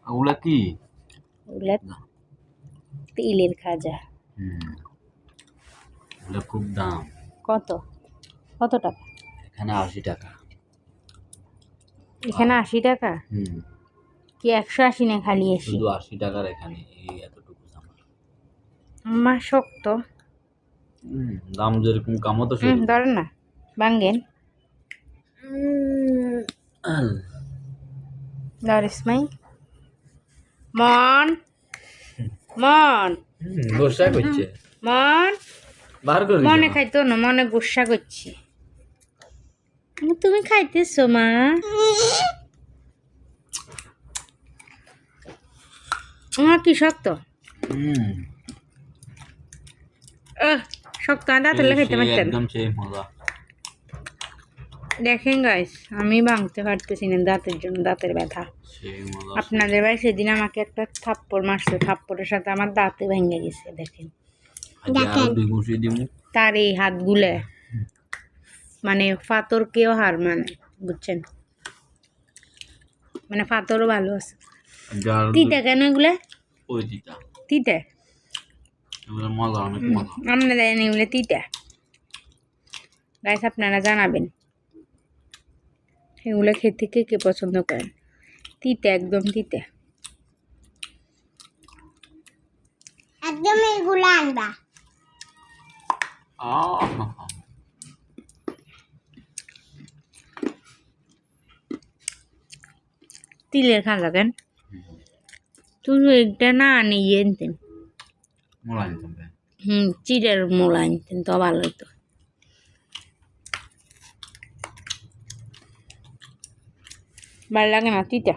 ওগুলা কি? ওগুলা তিলের খাজা। ওগুলা খুব দাম। কত কত টাকা? এখানে 80 টাকা। এখানে 80 টাকা? কি 180 না খালি 80? শুধু 80 টাকার এখানে এই এতটুকু জামা। আমার শক্ত। দাম যেরকম কামও তো শুরু। ধরেন না, ভাঙ্গেন। ইসমাই মন মন গোসা করছে। মন বার করে মনে খাইতো না, মনে গোসা করছি। তুমি খাইতেছো মা? আমার কি শক্ত? শক্ত দাঁত হলে খাইতে পারতেন। একদম সেই মজা। দেখেন গাইস, আমি ভাঙতে পারতেছি না দাঁতের জন্য, দাঁতের ব্যথা। আপনাদের ভাই সেদিন আমাকে একটা থাপ্পড় মারছে, থাপ্পড়ের সাথে আমার দাঁতে ভেঙে গেছে। দেখেন তার এই হাতগুলো মানে ফাতরকেও হার মানে, বুঝছেন? মানে ফাতরও ভালো আছে। তিতা কেন এগুলা? তিতা আমরা দেয়নি এগুলো তিতা। গাইস আপনারা জানাবেন এগুলো খেতে কে কে পছন্দ করেন। তিতা, একদম তিতা। একদম এগুলো আনবা। তিলের খাজা কেন? তুমি একটা না নিয়ে আনতেন, চিড়ের মোলা আনতেন তো ভালো হতো। ভালো লাগে না তিতা।